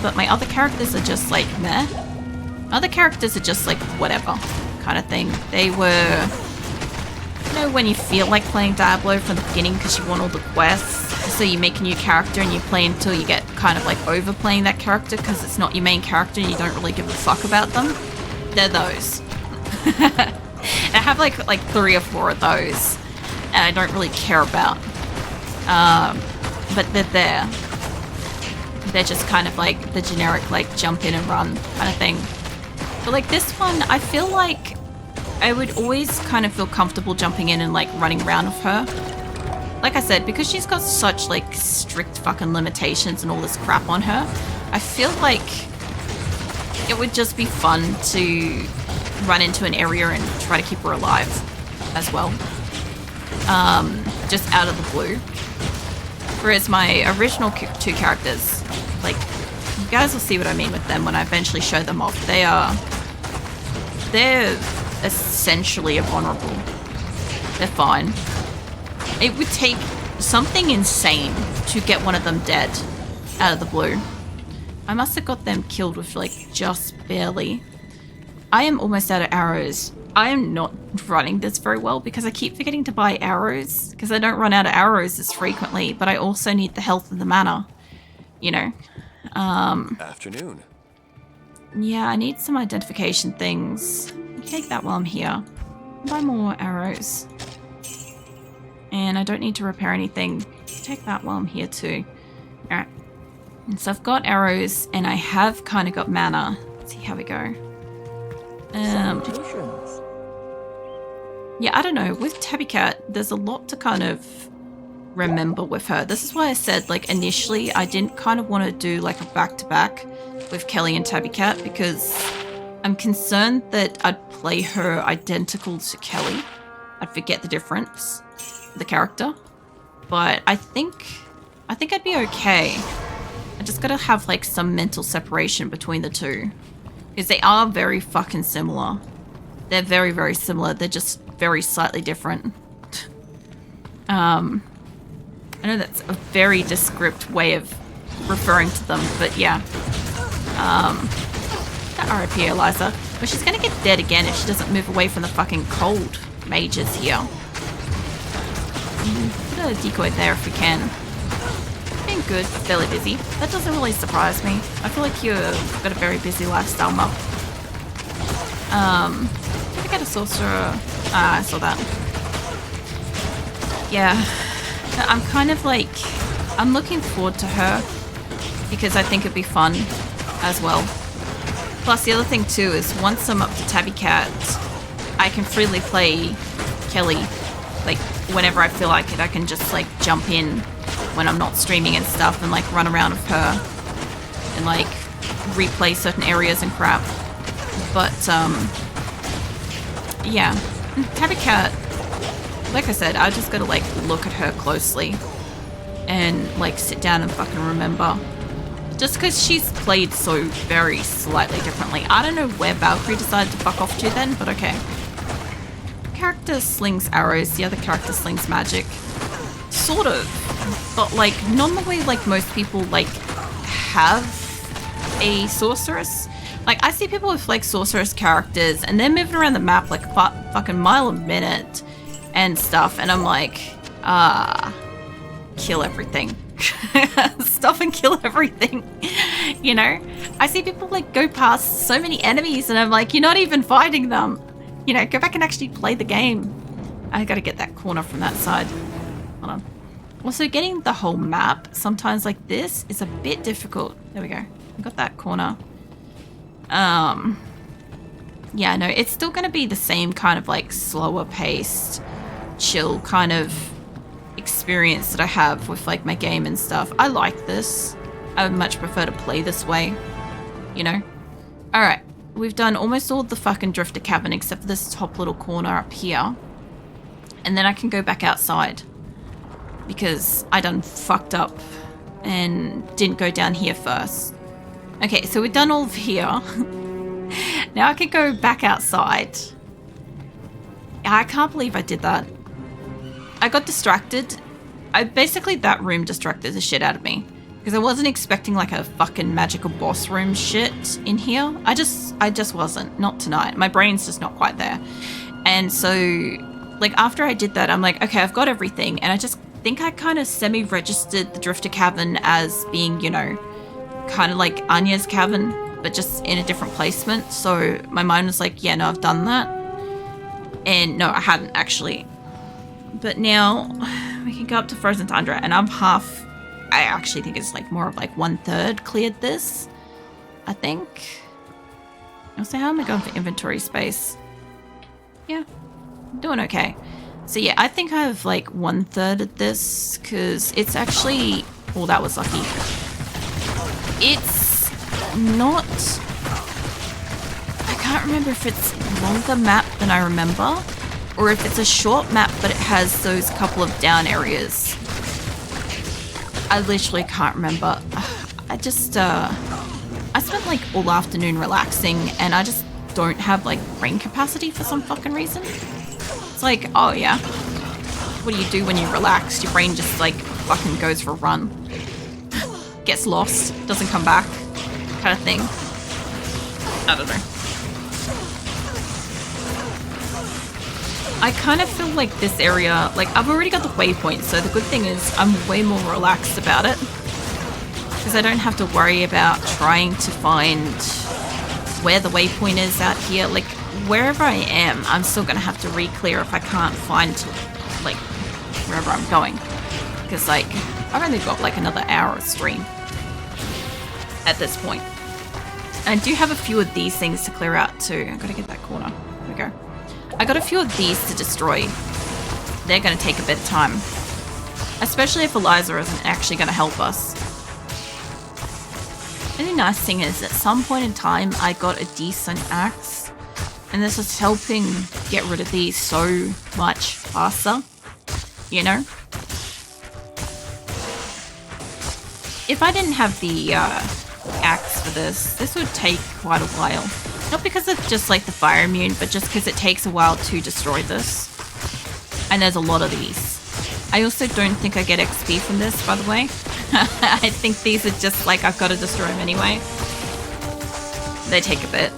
but my other characters are just like meh. Other characters are just like whatever kind of thing. They were, you know, when you feel like playing Diablo from the beginning because you want all the quests, so you make a new character and you play until you get kind of like overplaying that character because it's not your main character and you don't really give a fuck about them. They're those. I have like 3 or 4 of those and I don't really care about. But they're there. They're just kind of like the generic like jump in and run kind of thing. But like this one, I feel like I would always kind of feel comfortable jumping in and like running around with her. Like I said, because she's got such like strict fucking limitations and all this crap on her, I feel like it would just be fun to run into an area and try to keep her alive as well. Just out of the blue. Whereas my original 2 characters, like, you guys will see what I mean with them when I eventually show them off. They're essentially invulnerable. They're fine. It would take something insane to get one of them dead out of the blue. I must have got them killed with like just barely. I am almost out of arrows. I am not running this very well because I keep forgetting to buy arrows because I don't run out of arrows as frequently, but I also need the health and the mana, you know. Afternoon. Yeah, I need some identification things. Take that while I'm here. Buy more arrows. And I don't need to repair anything. Take that while I'm here too. Alright. And so I've got arrows and I have kind of got mana. Let's see how we go. Yeah, I don't know. With Tabby Cat, there's a lot to kind of remember with her. This is why I said, like, initially I didn't kind of want to do like a back-to-back with Kelly and Tabby Cat because I'm concerned that I'd play her identical to Kelly. I'd forget the difference, the character. But I think I'd be okay. I just gotta have like some mental separation between the two. Because they are very fucking similar. They're very, very similar. They're just very slightly different. I know that's a very descriptive way of referring to them, but yeah. RIP Eliza. But she's gonna get dead again if she doesn't move away from the fucking cold mages here. Put a decoy there if we can. Been good, but fairly busy. That doesn't really surprise me. I feel like you've got a very busy lifestyle, Mup. Did I get a sorcerer? Ah, I saw that. Yeah. I'm kind of like... I'm looking forward to her because I think it'd be fun as well. Plus, the other thing too is once I'm up to Tabby Cat, I can freely play Kelly. Like, whenever I feel like it, I can just like jump in when I'm not streaming and stuff and like run around with her and like replay certain areas and crap. But yeah, Tabby Cat, like I said, I just gotta like look at her closely and like sit down and fucking remember. Just because she's played so very slightly differently. I don't know where Valkyrie decided to fuck off to then, but okay. Character slings arrows, the other character slings magic. Sort of. But like, not in the way like most people like have a sorceress. Like, I see people with like sorceress characters and they're moving around the map like a fucking mile a minute and stuff, and I'm like, kill everything. Stop and kill everything. You know? I see people like go past so many enemies and I'm like, you're not even fighting them. You know, go back and actually play the game. I gotta get that corner from that side. Hold on. Also, getting the whole map sometimes like this is a bit difficult. There we go. I got that corner. Yeah, no, it's still gonna be the same kind of like slower paced, chill kind of experience that I have with like my game and stuff. I like this. I would much prefer to play this way, you know? Alright, we've done almost all the fucking Drifter Cabin except for this top little corner up here. And then I can go back outside because I done fucked up and didn't go down here first. Okay, so we've done all of here. Now I can go back outside. I can't believe I did that. I got distracted. Basically that room distracted the shit out of me. Because I wasn't expecting like a fucking magical boss room shit in here. I just wasn't. Not tonight. My brain's just not quite there. And so, like, after I did that, I'm like, okay, I've got everything. And I just think I kind of semi-registered the Drifter Cavern as being, you know, kind of like Anya's Cavern, but just in a different placement. So my mind was like, yeah, no, I've done that. And no, I hadn't actually. But now we can go up to Frozen Tundra, and I'm half... I actually think it's like more of like 1/3 cleared this, I think. Also, how am I going for inventory space? Yeah, I'm doing okay. So yeah, I think I have like 1/3 of this, because it's actually... Oh, that was lucky. It's not... I can't remember if it's a longer map than I remember, or if it's a short map but it has those couple of down areas. I literally can't remember. I just, I spent like all afternoon relaxing, and I just don't have like brain capacity for some fucking reason. It's like, oh yeah, what do you do when you relax? Your brain just like fucking goes for a run. Gets lost, doesn't come back, kind of thing. I don't know. I kind of feel like this area, like I've already got the waypoint, so the good thing is I'm way more relaxed about it. Because I don't have to worry about trying to find where the waypoint is out here. Like, wherever I am, I'm still going to have to re-clear if I can't find, like, wherever I'm going. Because, like, I've only got like another hour of stream at this point. And I do have a few of these things to clear out too. I've got to get that corner. There we go. I got a few of these to destroy. They're going to take a bit of time. Especially if Eliza isn't actually going to help us. The only nice thing is, at some point in time, I got a decent axe. And this is helping get rid of these so much faster. You know? If I didn't have the axe for this would take quite a while. Not because of just like the fire immune, but just because it takes a while to destroy this. And there's a lot of these. I also don't think I get XP from this, by the way. I think these are just like, I've got to destroy them anyway. They take a bit.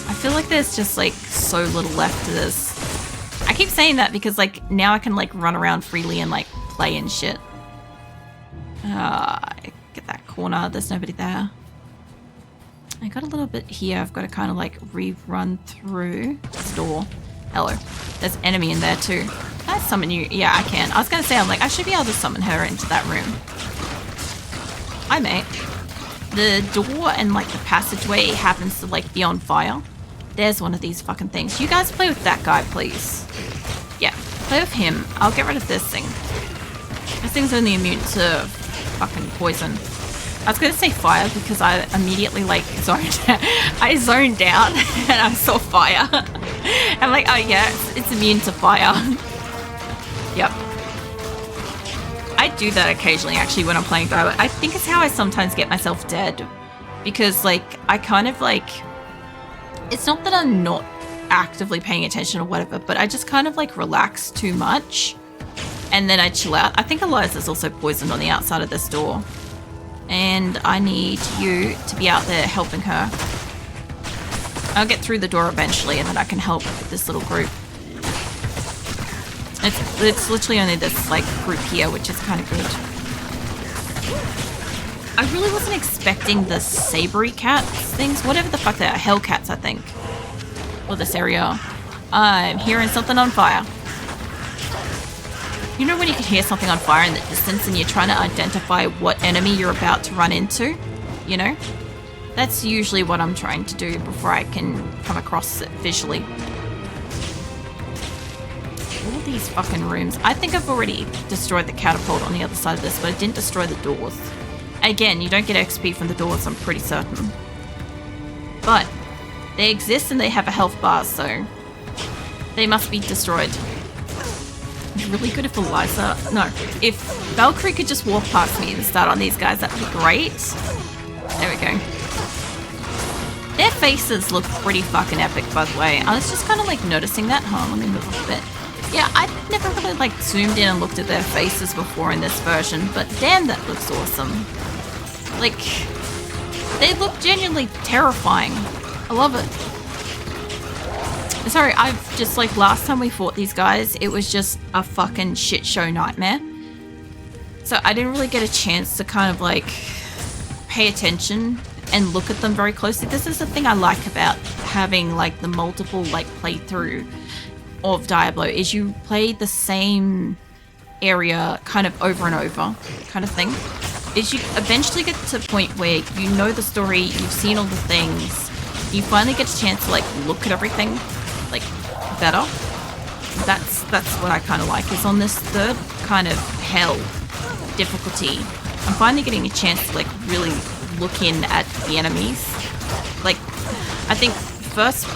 I feel like there's just like so little left to this. I keep saying that because like now I can like run around freely and like play and shit. Get that corner, there's nobody there. I got a little bit here. I've got to kind of like rerun through this door. Hello. There's an enemy in there too. Can I summon you? Yeah, I can. I was going to say, I'm like, I should be able to summon her into that room. Hi, mate. The door and like the passageway happens to like be on fire. There's one of these fucking things. You guys play with that guy, please. Yeah, play with him. I'll get rid of this thing. This thing's only immune to fucking poison. I was going to say fire because I immediately like zoned I zoned out and I saw fire. I'm like, oh yeah, it's immune to fire. Yep. I do that occasionally actually when I'm playing Diablo. I think it's how I sometimes get myself dead. Because like, I kind of like, it's not that I'm not actively paying attention or whatever, but I just kind of like relax too much. And then I chill out. I think Eliza's also poisoned on the outside of this door. And I need you to be out there helping her. I'll get through the door eventually and then I can help this little group. It's literally only this like group here, which is kind of good. I really wasn't expecting the sabery cats things, whatever the fuck they are, hellcats I think. Or this area. I'm hearing something on fire. You know when you can hear something on fire in the distance and you're trying to identify what enemy you're about to run into? You know? That's usually what I'm trying to do before I can come across it visually. All these fucking rooms. I think I've already destroyed the catapult on the other side of this, but I didn't destroy the doors. Again, you don't get XP from the doors, I'm pretty certain. But they exist and they have a health bar, so they must be destroyed. Really good if Eliza... No, if Valkyrie could just walk past me and start on these guys, that would be great. There we go. Their faces look pretty fucking epic, by the way. I was just kind of like noticing that. Hold on, let me move a bit. Yeah, I've never really like zoomed in and looked at their faces before in this version, but damn, that looks awesome. Like, they look genuinely terrifying. I love it. Sorry, I've just like last time we fought these guys, it was just a fucking shit show nightmare. So I didn't really get a chance to kind of like pay attention and look at them very closely. This is the thing I like about having like the multiple like playthrough of Diablo, is you play the same area kind of over and over kind of thing. Is you eventually get to a point where you know the story, you've seen all the things, you finally get a chance to like look at everything like better. That's what I kind of like, is on this third kind of hell difficulty, I'm finally getting a chance to like really look in at the enemies. Like, I think first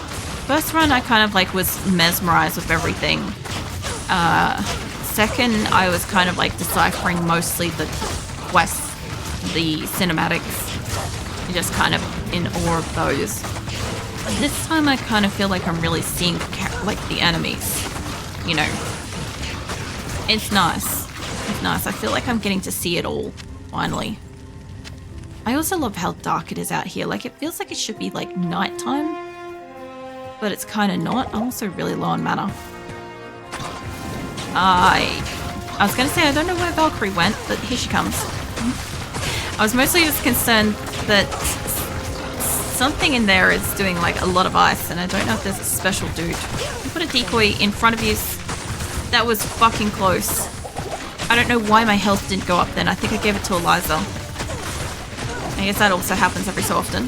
run I kind of like was mesmerized with everything. Second, I was kind of like deciphering mostly the quests, the cinematics, and just kind of in awe of those. This time I kind of feel like I'm really seeing like the enemies, you know. It's nice. It's nice. I feel like I'm getting to see it all, finally. I also love how dark it is out here. Like, it feels like it should be like nighttime, but it's kind of not. I'm also really low on mana. I was going to say, I don't know where Valkyrie went, but here she comes. I was mostly just concerned that something in there is doing like a lot of ice, and I don't know if there's a special dude. You put a decoy in front of you. That was fucking close. I don't know why my health didn't go up then. I think I gave it to Eliza. I guess that also happens every so often.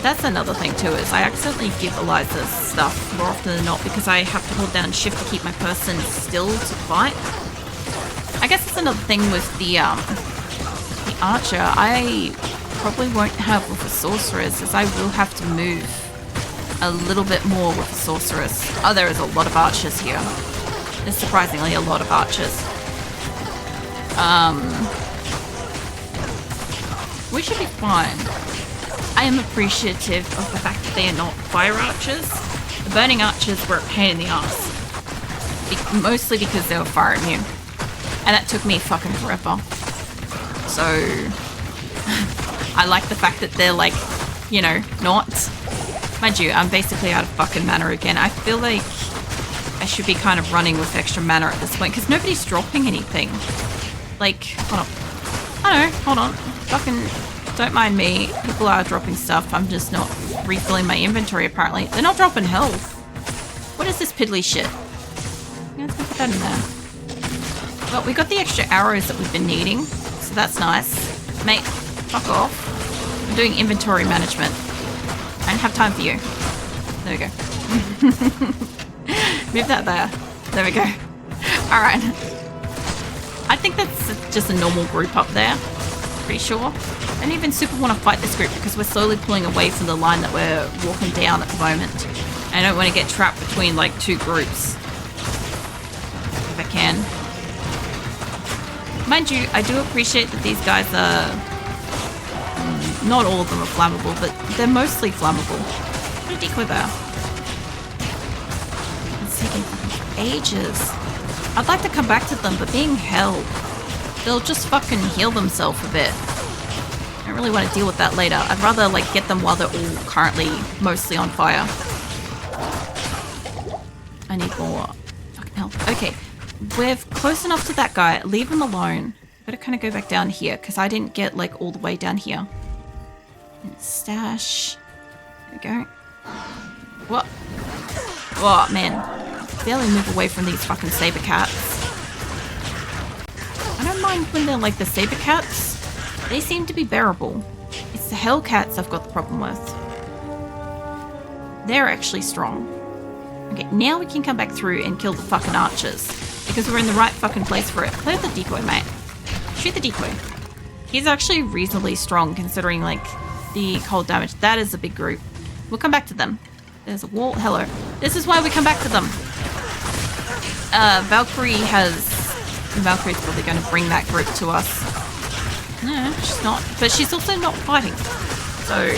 That's another thing too, is I accidentally give Eliza stuff more often than not because I have to hold down shift to keep my person still to fight. I guess that's another thing with the archer. I probably won't have with the sorceress, as I will have to move a little bit more with the sorceress. Oh, there is a lot of archers here. There's surprisingly a lot of archers. We should be fine. I am appreciative of the fact that they are not fire archers. The burning archers were a pain in the ass. Mostly because they were fire immune. And that took me fucking forever. So I like the fact that they're like, you know, not. Mind you, I'm basically out of fucking mana again. I feel like I should be kind of running with extra mana at this point because nobody's dropping anything. Like, hold on. I don't know, hold on. Fucking don't mind me. People are dropping stuff. I'm just not refilling my inventory apparently. They're not dropping health. What is this piddly shit? Yeah, let's put that in there. Well, we got the extra arrows that we've been needing, so that's nice. Mate, fuck off. I'm doing inventory management. I don't have time for you. There we go. Move that there. There we go. Alright. I think that's just a normal group up there. Pretty sure. I don't even super want to fight this group because we're slowly pulling away from the line that we're walking down at the moment. I don't want to get trapped between like two groups. If I can. Mind you, I do appreciate that these guys are... not all of them are flammable, but they're mostly flammable. Put a decoy there. It's taking ages. I'd like to come back to them, but being held, they'll just fucking heal themselves a bit. I don't really want to deal with that later. I'd rather like get them while they're all currently mostly on fire. I need more fucking health. Okay, we're close enough to that guy. Leave him alone. Better kind of go back down here because I didn't get like all the way down here. And stash. There we go. What? Oh man. Barely move away from these fucking saber cats. I don't mind when they're like the saber cats. They seem to be bearable. It's the hell cats I've got the problem with. They're actually strong. Okay, now we can come back through and kill the fucking archers because we're in the right fucking place for it. Play with the decoy, mate. Shoot the decoy. He's actually reasonably strong considering like the cold damage. That is a big group. We'll come back to them. There's a wall. Hello. This is why we come back to them. Valkyrie's probably going to bring that group to us. No, she's not. But she's also not fighting. So,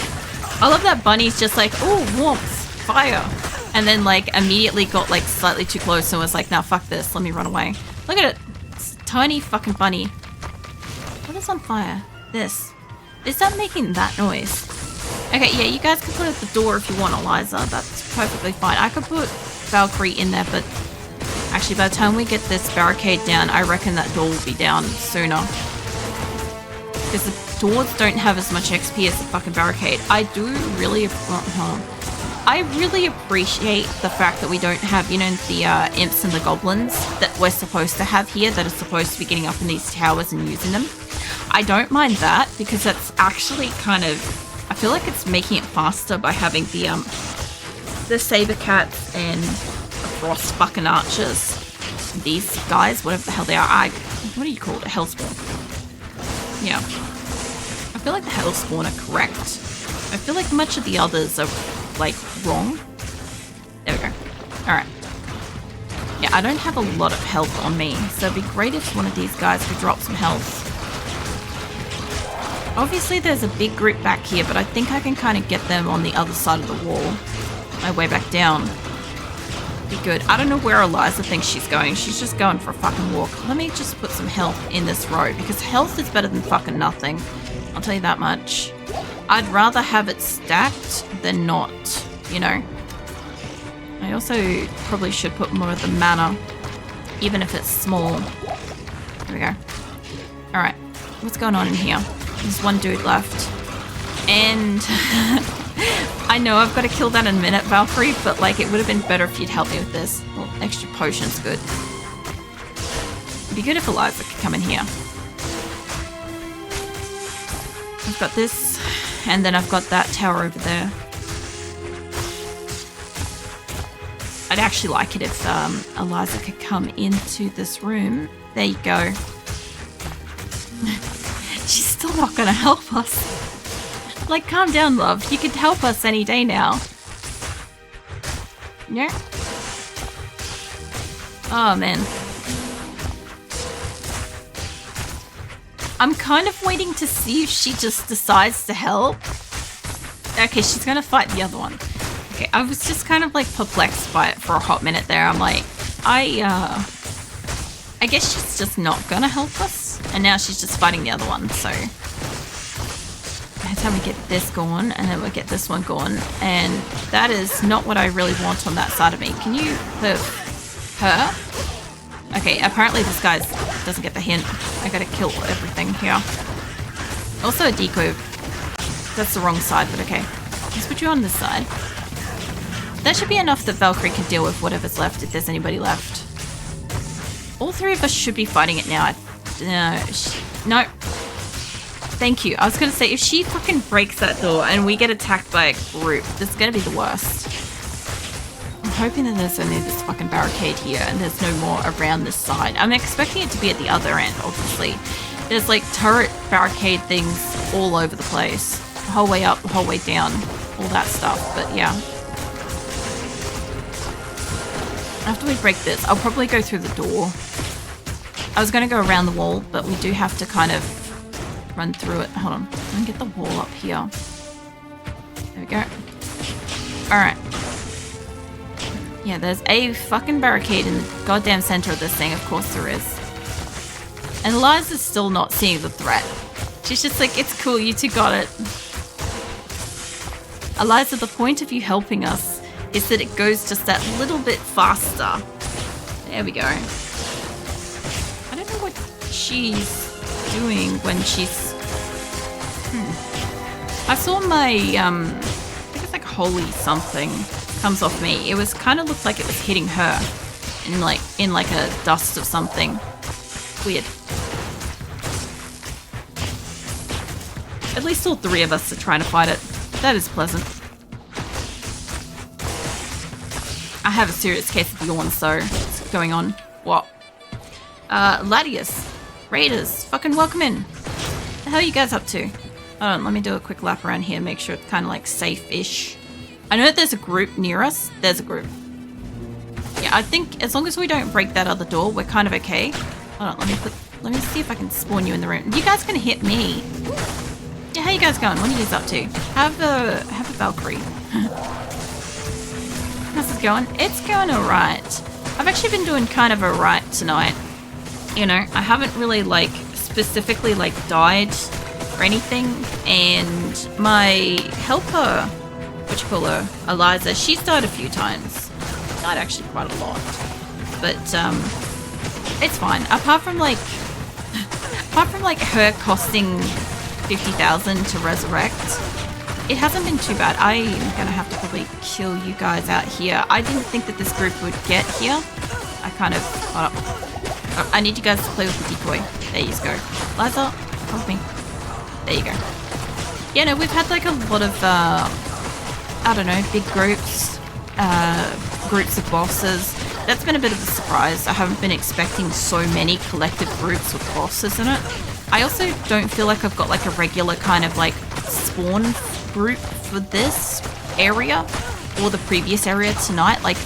I love that Bunny's just like, oh, warmth, fire. And then like immediately got like slightly too close and was like, nah, fuck this, let me run away. Look at it. It's a tiny fucking bunny. What is on fire? This. Is that making that noise? Okay, yeah, you guys can put it at the door if you want, Eliza. That's perfectly fine. I could put Valkyrie in there, but actually by the time we get this barricade down, I reckon that door will be down sooner. Because the doors don't have as much XP as the fucking barricade. I really appreciate the fact that we don't have, you know, the imps and the goblins that we're supposed to have here that are supposed to be getting up in these towers and using them. I don't mind that because that's actually kind of, I feel like it's making it faster by having the saber cats and the frost fucking archers. These guys, whatever the hell they are, what do you call it? A hellspawn. Yeah. I feel like the hellspawn are correct. I feel like much of the others are like wrong. There we go. Alright. Yeah, I don't have a lot of health on me, so it'd be great if one of these guys could drop some health. Obviously there's a big group back here, but I think I can kind of get them on the other side of the wall. My way back down. Be good. I don't know where Eliza thinks she's going. She's just going for a fucking walk. Let me just put some health in this row, because health is better than fucking nothing. I'll tell you that much. I'd rather have it stacked than not, you know. I also probably should put more of the mana, even if it's small. There we go. Alright, what's going on in here? There's one dude left. And I know I've got to kill that in a minute, Valkyrie, but like it would have been better if you'd help me with this. Well, extra potion's good. It'd be good if Eliza could come in here. I've got this, and then I've got that tower over there. I'd actually like it if Eliza could come into this room. There you go. She's still not gonna help us. Like, calm down, love. You could help us any day now. Yeah. Oh, man. I'm kind of waiting to see if she just decides to help. Okay, she's gonna fight the other one. Okay, I was just kind of like perplexed by it for a hot minute there. I'm like, I guess she's just not gonna help us. And now she's just fighting the other one, so that's how we get this going, and then we'll get this one going. And that is not what I really want on that side of me. Can you hurt her? Okay, apparently this guy doesn't get the hint. I gotta kill everything here. Also a decoy. That's the wrong side, but okay. Let's put you on this side. That should be enough that Valkyrie can deal with whatever's left, if there's anybody left. All three of us should be fighting it now. No. Thank you. I was gonna say, if she fucking breaks that door and we get attacked by a group, this is gonna be the worst. I'm hoping that there's only this fucking barricade here and there's no more around this side. I'm expecting it to be at the other end, obviously. There's like turret barricade things all over the place. The whole way up, the whole way down, all that stuff, but yeah. After we break this, I'll probably go through the door. I was going to go around the wall, but we do have to kind of run through it. Hold on. Let me get the wall up here. There we go. Alright. Yeah, there's a fucking barricade in the goddamn center of this thing. Of course there is. And Eliza's still not seeing the threat. She's just like, it's cool, you two got it. Eliza, the point of you helping us is that it goes just that little bit faster. There we go. I don't know what she's doing when she's... I saw my, I think it's like holy something comes off me. It was kind of looked like it was hitting her in like a dust of something. Weird. At least all three of us are trying to fight it. That is pleasant. I have a serious case of yawns, so what's going on? What? Latius. Raiders. Fucking welcome in. What the hell are you guys up to? Hold on, let me do a quick lap around here, make sure it's kind of like safe-ish. I know that there's a group near us. There's a group. Yeah, I think as long as we don't break that other door, we're kind of okay. Hold on, let me see if I can spawn you in the room. You guys gonna hit me? Yeah, how you guys going? What are you guys up to? Have a Valkyrie. How's this going? It's going alright. I've actually been doing kind of alright tonight. You know, I haven't really, like, specifically, like, died or anything. And my helper, Eliza, she's died a few times. Died actually quite a lot. But, it's fine. Apart from, like, her costing 50,000 to resurrect, it hasn't been too bad. I am gonna have to probably kill you guys out here. I didn't think that this group would get here. I kind of... Oh, I need you guys to play with the decoy. There you go. Liza, help me. There you go. Yeah, no, we've had like a lot of, I don't know, big groups, groups of bosses. That's been a bit of a surprise. I haven't been expecting so many collective groups with bosses in it. I also don't feel like I've got like a regular kind of like spawn group for this area or the previous area tonight. Like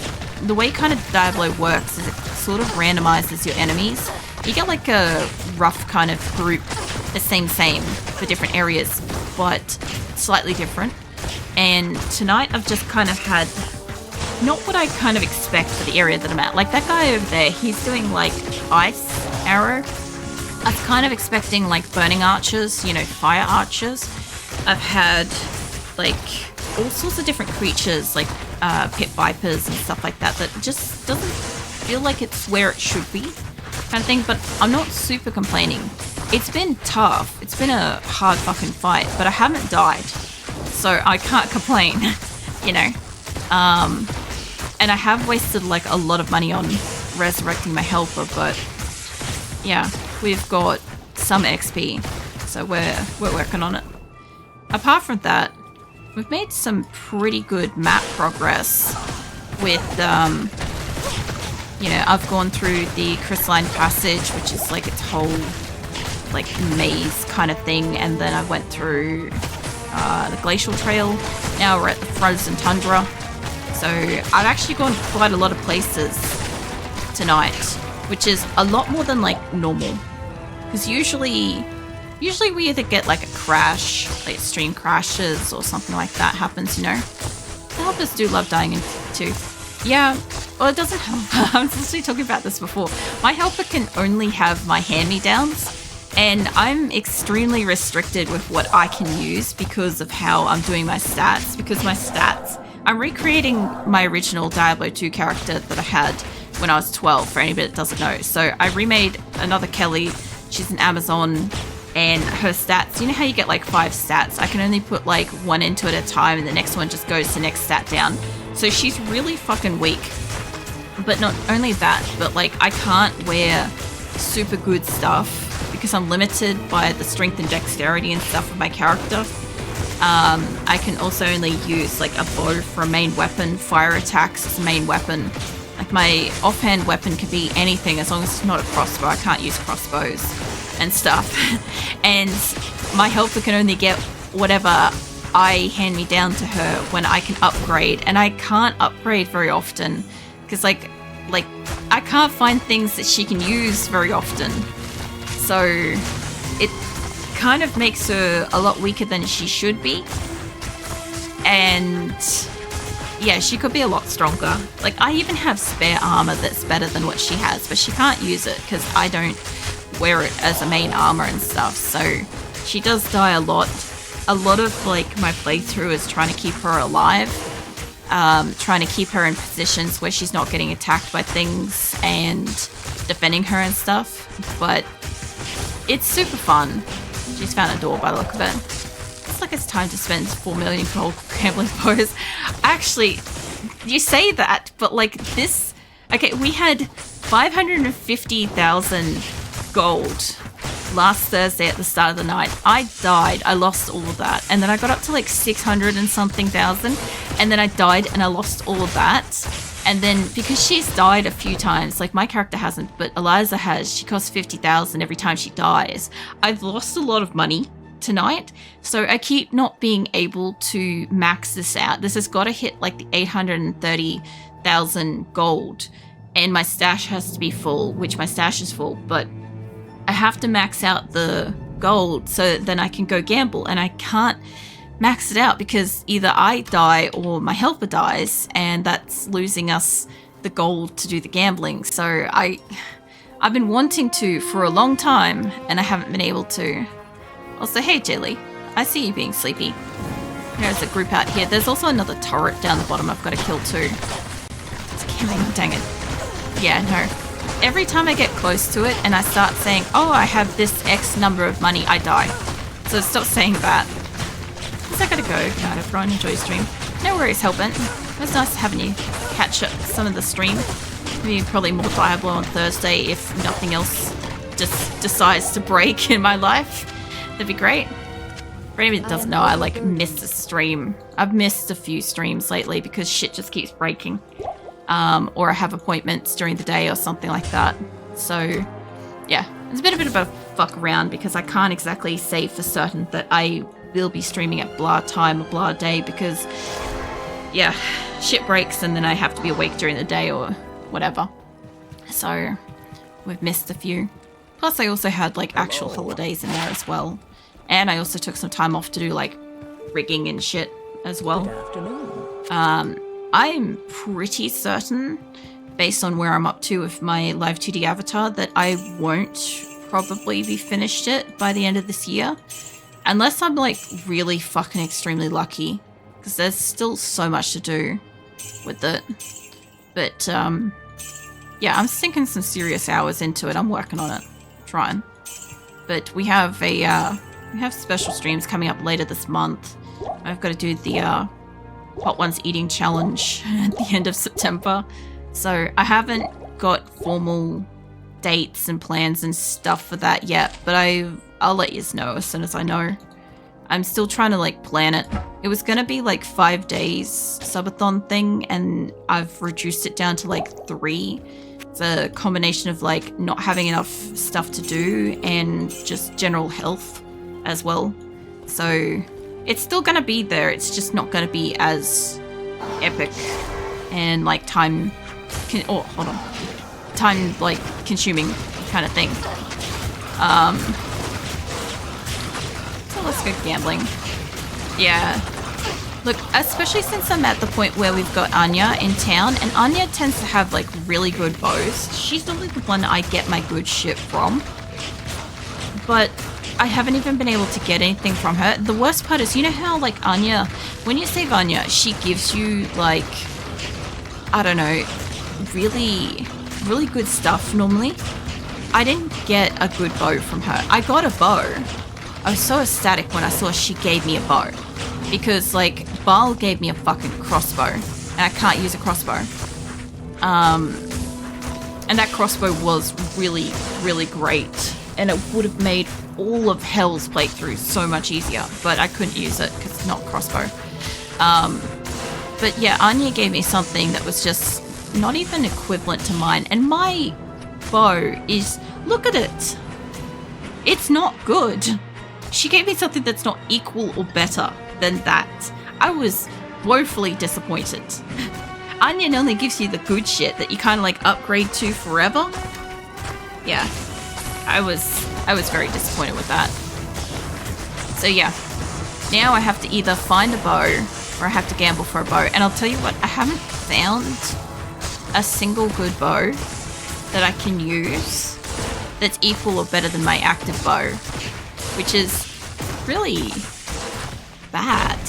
the way kind of Diablo works is it sort of randomizes your enemies. You get like a rough kind of group, the same for different areas, but slightly different. And tonight I've just kind of had not what I kind of expect for the area that I'm at. Like that guy over there, he's doing like ice arrow. I was kind of expecting like burning archers, you know, fire archers. I've had like all sorts of different creatures like pit vipers and stuff like that that just doesn't feel like it's where it should be kind of thing, but I'm not super complaining. It's been tough. It's been a hard fucking fight, but I haven't died. So I can't complain, you know. And I have wasted like a lot of money on resurrecting my helper, but yeah, we've got some XP, so we're working on it. Apart from that, we've made some pretty good map progress with, you know, I've gone through the Crystalline passage, which is like its whole like maze kind of thing, and then I went through the glacial trail. Now we're at the frozen tundra. So I've actually gone quite a lot of places tonight, which is a lot more than like normal. Because usually we either get like a crash, like stream crashes or something like that happens, you know. The helpers do love dying in too. Yeah, well it doesn't help. I was actually talking about this before. My helper can only have my hand-me-downs, and I'm extremely restricted with what I can use because of how I'm doing my stats. Because my stats, I'm recreating my original Diablo 2 character that I had when I was 12, for anybody that doesn't know. So I remade another Kelly. She's an Amazon, and her stats, you know how you get like 5 stats? I can only put like one into it at a time, and the next one just goes to the next stat down. So she's really fucking weak. But not only that, but like I can't wear super good stuff because I'm limited by the strength and dexterity and stuff of my character. I can also only use like a bow for a main weapon, fire attacks as a main weapon. Like my offhand weapon can be anything as long as it's not a crossbow. I can't use crossbows and stuff. And my helper can only get whatever I hand me down to her when I can upgrade. And I can't upgrade very often because like I can't find things that she can use very often. So it kind of makes her a lot weaker than she should be. And yeah, she could be a lot stronger. Like I even have spare armor that's better than what she has, but she can't use it because I don't wear it as a main armor and stuff. So she does die a lot. A lot of like my playthrough is trying to keep her alive, trying to keep her in positions where she's not getting attacked by things and defending her and stuff. But it's super fun. She's found a door by the look of it. It's like it's time to spend 4 million gold gambling pose. Actually, you say that, but like this... Okay, we had 550,000 gold last Thursday at the start of the night. I died. I lost all of that. And then I got up to like 600 and something thousand. And then I died and I lost all of that. And then because she's died a few times, like my character hasn't, but Eliza has, she costs 50,000 every time she dies. I've lost a lot of money tonight, so I keep not being able to max this out. This has got to hit like the 830,000 gold, and my stash has to be full, which my stash is full, but I have to max out the gold so then I can go gamble, and I can't max it out because either I die or my helper dies, and that's losing us the gold to do the gambling. So I've been wanting to for a long time, and I haven't been able to. Also, hey Jelly, I see you being sleepy. There's a group out here. There's also another turret down the bottom I've got to kill too. It's killing me, dang it. Yeah, no. Every time I get close to it and I start saying, oh, I have this X number of money, I die. So stop saying that. Because I gotta go. Good night, everyone. Enjoy your stream. No worries, Hellbent. It was nice having you catch up some of the stream. Maybe probably more Diablo on Thursday if nothing else just decides to break in my life. That'd be great. For anybody that doesn't know, I like missed a stream. I've missed a few streams lately because shit just keeps breaking. Or I have appointments during the day or something like that. So, yeah. It's been a bit of a fuck around because I can't exactly say for certain that I will be streaming at blah time or blah day because, yeah, shit breaks and then I have to be awake during the day or whatever. So, we've missed a few. Plus, I also had, like, actual holidays in there as well. And I also took some time off to do, like, rigging and shit as well. Good afternoon. I'm pretty certain, based on where I'm up to with my Live 2D avatar, that I won't probably be finished it by the end of this year. Unless I'm, like, really fucking extremely lucky. Because there's still so much to do with it. But, yeah, I'm sinking some serious hours into it. I'm working on it. Trying. But we have a, we have special streams coming up later this month. I've got to do the Hot Ones Eating Challenge at the end of September. So I haven't got formal dates and plans and stuff for that yet, but I'll let you know as soon as I know. I'm still trying to like plan it. It was going to be like 5 days subathon thing, and I've reduced it down to like 3. It's a combination of like not having enough stuff to do and just general health as well. So it's still going to be there. It's just not going to be as epic and like time like consuming kind of thing. So let's go gambling. Yeah. Look, especially since I'm at the point where we've got Anya in town, and Anya tends to have like really good bows. She's normally the one I get my good shit from. But I haven't even been able to get anything from her. The worst part is, you know how like Anya, when you save Anya, she gives you like, I don't know, really, really good stuff normally. I didn't get a good bow from her. I got a bow. I was so ecstatic when I saw she gave me a bow. Because, like, Baal gave me a fucking crossbow. And I can't use a crossbow. And that crossbow was really, really great. And it would have made all of Hell's playthrough so much easier. But I couldn't use it because it's not crossbow. But yeah, Anya gave me something that was just not even equivalent to mine. And my bow is... Look at it! It's not good. She gave me something that's not equal or better than that. I was woefully disappointed. Onion only gives you the good shit that you kind of like upgrade to forever. Yeah, I was very disappointed with that. So yeah, now I have to either find a bow or I have to gamble for a bow. And I'll tell you what, I haven't found a single good bow that I can use that's equal or better than my active bow, which is really bad.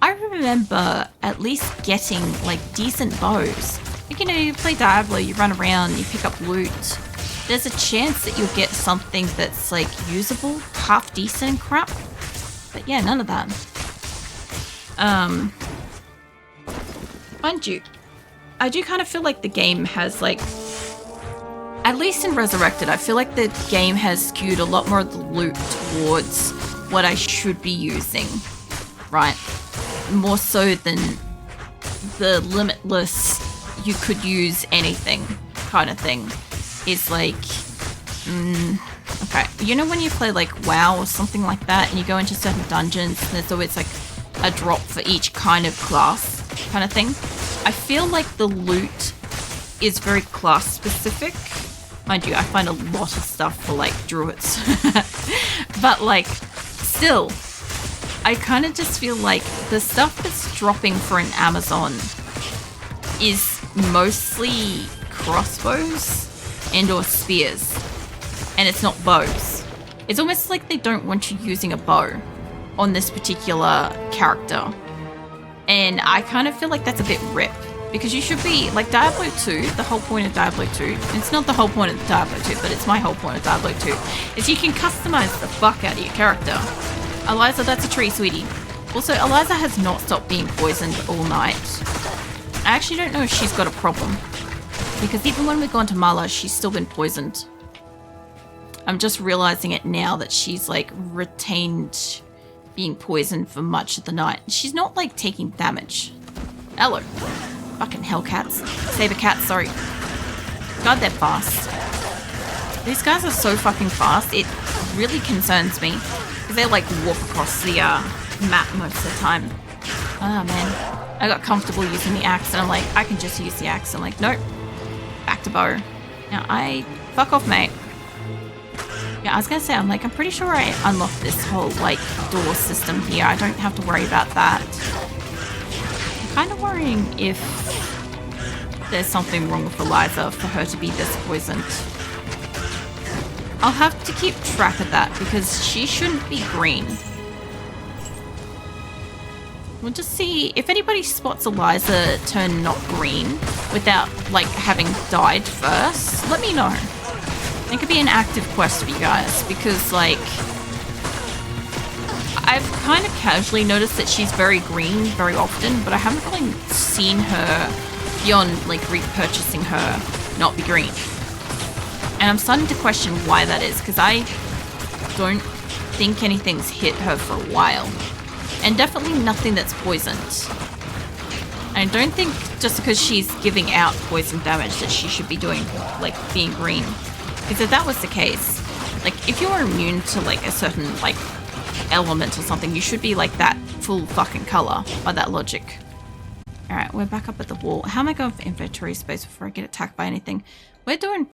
I remember at least getting like decent bows. Like, you know, you play Diablo, you run around, you pick up loot. There's a chance that you'll get something that's like usable, half decent crap. But yeah, none of that. Mind you, I do kind of feel like the game has like, at least in Resurrected, I feel like the game has skewed a lot more of the loot towards what I should be using, right? More so than the limitless, you could use anything kind of thing. Is like, okay, you know when you play like WoW or something like that, and you go into certain dungeons, and there's always like a drop for each kind of class kind of thing? I feel like the loot is very class specific. Mind you, I find a lot of stuff for like druids. But like, still, I kind of just feel like the stuff that's dropping for an Amazon is mostly crossbows and or spears, and it's not bows. It's almost like they don't want you using a bow on this particular character, and I kind of feel like that's a bit rip, because you should be like Diablo 2. The whole point of Diablo 2, it's not the whole point of Diablo 2, but it's my whole point of Diablo 2, is you can customize the fuck out of your character. Eliza, that's a tree, sweetie. Also, Eliza has not stopped being poisoned all night. I actually don't know if she's got a problem, because even when we've gone to Mala, she's still been poisoned. I'm just realizing it now that she's like retained being poisoned for much of the night. She's not like taking damage. Hello. Fucking hellcats. Saber cats, sorry. God, they're fast. These guys are so fucking fast, it really concerns me. Because they like walk across the map most of the time. Oh man. I got comfortable using the axe and I'm like, I can just use the axe. I'm like, nope. Back to bow. Now fuck off, mate. Yeah, I was gonna say, I'm pretty sure I unlocked this whole like door system here. I don't have to worry about that. I'm kind of worrying if there's something wrong with Eliza for her to be this poisoned. I'll have to keep track of that because she shouldn't be green. We'll just see if anybody spots Eliza turn not green without like having died first. Let me know. It could be an active quest for you guys because like I've kind of casually noticed that she's very green very often, but I haven't really seen her beyond like repurchasing her not be green. And I'm starting to question why that is, because I don't think anything's hit her for a while. And definitely nothing that's poisoned. I don't think just because she's giving out poison damage that she should be doing, like, being green. Because if that was the case, like, if you're immune to, like, a certain, like, element or something, you should be, like, that full fucking color by that logic. Alright, we're back up at the wall. How am I going for inventory space before I get attacked by anything? We're doing